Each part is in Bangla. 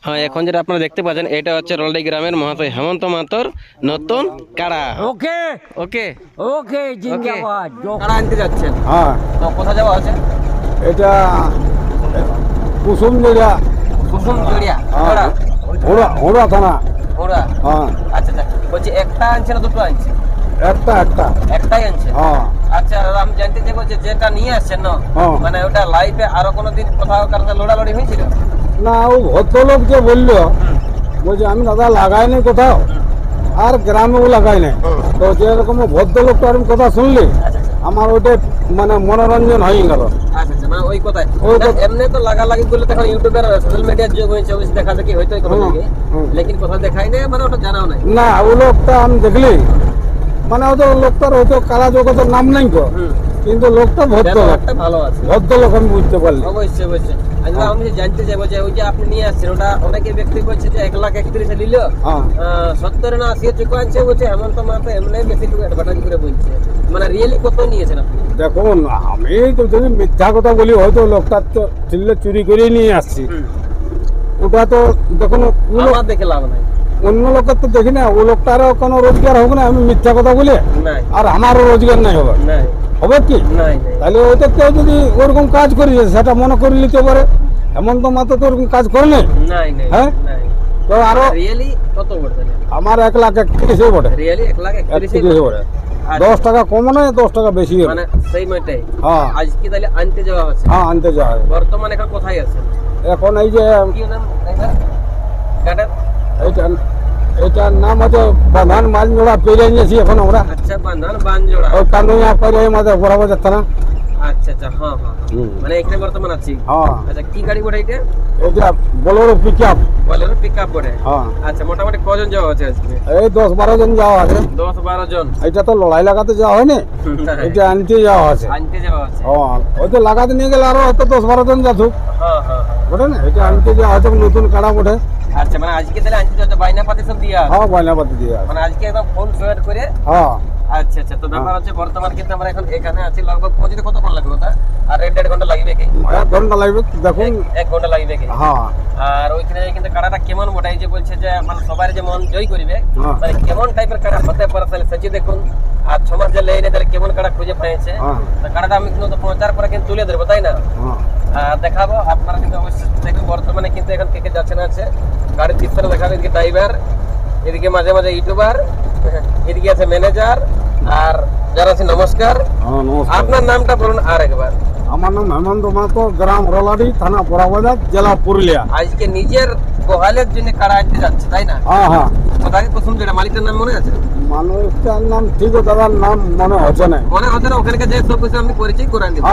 হ্যাঁ, এখন যেটা আপনারা দেখতে পাচ্ছেন এটা হচ্ছে রলডি গ্রামের মহাশয় হেমন্ত মাহাতোর নতুন কাড়া। ওকে ওকে ওকে জিন্দাবাদ। কাড়া আনতে যাচ্ছেন? হ্যাঁ, তো কোথায় যাওয়া আছে? এটা কুসুমজড়িয়া কুসুমজড়িয়া ওরা থানা। ওরা? হ্যাঁ। আচ্ছা আচ্ছা, বলছি একটা আনছে না দুটো আনছে? একটাই আনছে। হ্যাঁ। আচ্ছা দাদা, আমি জানতে চাইবো যে যেটা নিয়ে আসছেন না, হ্যাঁ। মানে ওটা লাইভে আরো কোনোদিন কোথাও কারোর সাথে লড়ালড়ি হয়েছিল? না, ও ভদ্রলোক যে বললো, বলছে আমি দাদা লাগাই নাই কোথাও, আর গ্রামেও লাগাই নাই। তো যেরকম ভদ্রলোকটার কথা শুনলি, আমার ওটা মানে মনোরঞ্জন হয়ে গেল। আচ্ছা আচ্ছা, মানে ওই কথায় এমনি তো লাগালাগি করলে তখন ইউটিউবের সোশ্যাল মিডিয়ার যুগ হয়েছে, অবশ্যই দেখা দেখি হয়তো লেকিন কথা দেখাই নাই, মানে ওটা জানাও নাই। না, ও লোকটা আমি দেখলি, মানে ওদের লোকটার হয়তো কারা জগতের নাম নাই তো, কিন্তু লোকটা ভদ্রলোক, ভালো আছে, ভদ্রলোক আমি বুঝতে পারলি। অবশ্যই অবশ্যই। আচ্ছা, আমি জানতে চাইবো যে ওই যে আপনি নিয়ে আসছেন ওটা অনেকে ব্যক্তি বলছে যে 1,31,000 নিল, 70 না 80 চুকো আনছে, বলছে হেমন্ত মাহাতো এমনি বেশি টুকু অ্যাডভার্টাইজ করে বলছে, মানে রিয়েলি কত নিয়েছেন আপনি? দেখুন, আমি তো যদি মিথ্যা কথা বলি, হয়তো লোকটা তো চিল্লে চুরি করে নিয়ে আসছি, ওটা তো দেখুন আমার দেখে লাভ নাই, অন্য লোকের তো দেখি না, ও লোকটারও কোনো রোজগার হোক না, আমি মিথ্যা কথা বলে আর আমারও রোজগার নাই হবে, হবে কি? তাহলে ওই তো কেউ যদি ওরকম কাজ করেছে সেটা মনে করে নিতে পারে, হেমন্ত মাহাতো তো ওরকম কাজ করে নাই। হ্যাঁ, তো আরো আমার 1,31,000 বটে, 1,31,000 বটে। 10 টাকা কম নয়, 10 টাকা বেশি হবে, মানে সেই মতেই। হ্যাঁ, আজকে তাহলে আনতে যাওয়া হচ্ছে? হ্যাঁ, আনতে যাওয়া হয়। বর্তমানে এখন কোথায় আছে? এখন এই যে কি নাম কাটার? এটার নাম আছে বাঁধান বানজোড়া, পেরে নিয়েছি এখন আমরা। আচ্ছা, বাঁধান বানজোড়া, ওই কানুয়া পেরে আমাদের বরাবর যাচ্ছে না। আচ্ছা আচ্ছা, হ্যাঁ হ্যাঁ, মানে এখানে বর্তমান আছি। হ্যাঁ। আচ্ছা, কি গাড়ি বটে এটা? এটা বোলেরো পিকআপ। বোলেরো পিকআপ বটে? হ্যাঁ। আচ্ছা, মোটামুটি কজন যাওয়া আছে আজকে? এই 10-12 জন যাওয়া আছে। 10-12 জন? এটা তো লড়াই লাগাতে যাওয়া হয়নি, এটা আনতে যাওয়া আছে। আনতে যাওয়া আছে? হ্যাঁ, ওই তো লাগাতে নিয়ে গেলে আরো হয়তো 10-12 জন যাতুক। হ্যাঁ হ্যাঁ, বটে না, এটা আনতে যাওয়া আছে, নতুন কাড়া বটে। আচ্ছা, মানে আজকে তাহলে আনতে যাওয়া বাইনা পাতি সব দিয়া? হ্যাঁ, বাইনাপাতি দিয়ে আছে। মানে আজকে একদম ফুল সোয়েট করে? হ্যাঁ। আচ্ছা আচ্ছা, তো ব্যাপার হচ্ছে বর্তমান কিন্তু আমরা এখন এখানে আছি, লগভগ পৌঁছতে কতক্ষণ লাগবে ওটা? আর 1.5 ঘন্টা লাগবে কি? 1 ঘন্টা লাগবে, দেখুন। 1 ঘন্টা লাগবে কি? হ্যাঁ। আর ওইখানে কিন্তু কাড়াটা কেমন বটে, যে বলছে যে মানে সবার যে মন জয় করবে, মানে কেমন টাইপের কাড়া হতে পারে, তাহলে সেটি দেখুন। আর সমাজ যে লেনে তাহলে কেমন কাড়া খুঁজে পেয়েছে, কাড়াটা আমি কিন্তু পৌঁছার পরে কিন্তু তুলে ধরবো, তাই না? দেখাবো, আপনারা কিন্তু অবশ্যই দেখবেন। বর্তমানে কিন্তু এখন কে কে যাচ্ছে না আছে, গাড়ির পিছনে দেখাবে, এদিকে ড্রাইভার, এদিকে মাঝে মাঝে ইউটিউবার, এদিকে আছে ম্যানেজার, আর যারা আছে নমস্কার। আপনার নামটা বলুন আর একবার। আমার নাম হেমন্ত মাহাতো, গ্রাম রলাডি, থানা বড়াবাজার, জেলা পুরুলিয়া। আজকে নিজের গোহালের জন্য কাড়া আনতে যাচ্ছে, তাই না? হ্যাঁ হ্যাঁ। কোথায় কুসুমজড়িয়া, মালিকের নাম মনে আছে? মানুষটার নাম ঠিক, দাদার নাম মনে হচ্ছে না। ওখানে যে সব কিছু আমি পরিচয় করে দিব।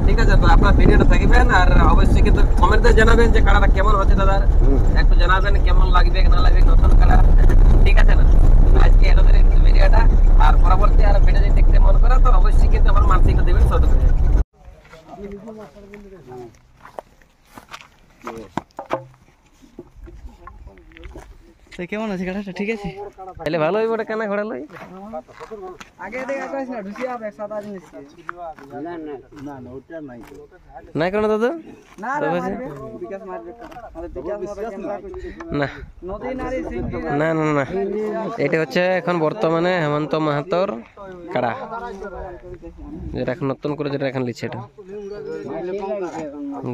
ঠিক আছে, তো আপনার ভিডিওটা থাকবেন, আর অবশ্যই কিন্তু কমেন্টে জানাবেন যে কাড়াটা কেমন হচ্ছে দাদার, একটু জানাবেন কেমন লাগবে না লাগবে নতুন কাড়া, ঠিক আছে না? আজকে এদের ভিডিওটা, আর পরবর্তী আর ভিডিও যদি দেখতে মন করে তো অবশ্যই কিন্তু আমার মানসিকটা দেবেন শত করে। কেমন আছে কাড়াটা? ঠিক আছে, তাহলে ভালো হইব। ওটা কেনা ঘোড়া লই আগে দেখা কইছ না, ঢুসি আবে সাদা জিনিস। না না না না, ওটা নাই না কোন দাদা, না রে বিকাশ মারবে, আমাদের বিকাশ ক্যামেরা করছে না, নদী নারী সিংটি না না না। এটা হচ্ছে এখন বর্তমানে হেমন্ত মাহাতোর কাড়া, যেটা এখন নতুন করে যেটা এখন লিছে, এটা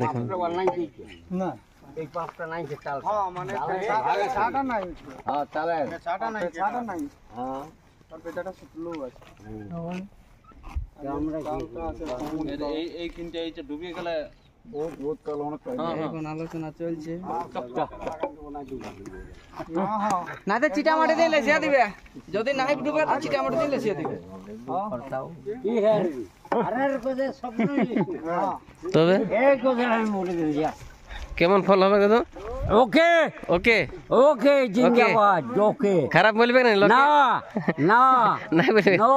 দেখুন না। এই পাঁচটা নাই যে চাল, হ্যাঁ মানে ছাটা নাই, হ্যাঁ চালে ছাটা নাই, হ্যাঁ তার পেটাটা সুতলো আছে। আমরা এই কিনতে এই যে ডুবে গেলে বহুত কাল অনেক, এখন আলোচনা চলছে। না তো চিটা মাটি দিলে সে দিবে, যদি নাই ডুবে তো চিটা মাটি দিলে সে দিবে। কি হ্যাঁ আরে কোজে সব নই, তবে এক কোজে আমি বলে দিই কেমন ফল হবে দাদা? ওকে ওকে ওকে জিন্দাবাদ। ওকে, খারাপ বলবে না? না না না বলবে, নো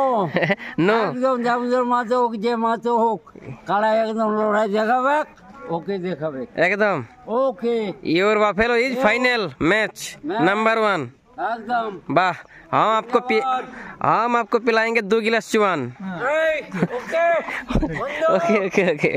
নো, একদম জাবুজের মাঝে হোক, যে মাঝে হোক, কাড়া একদম লড়াই দেখাবে, ওকে দেখাবে একদম। Okay, your buffalo is final match number 1 एकदम। वाह, हम आपको पिलाएंगे 2 गिलास चुआन। Okay okay okay.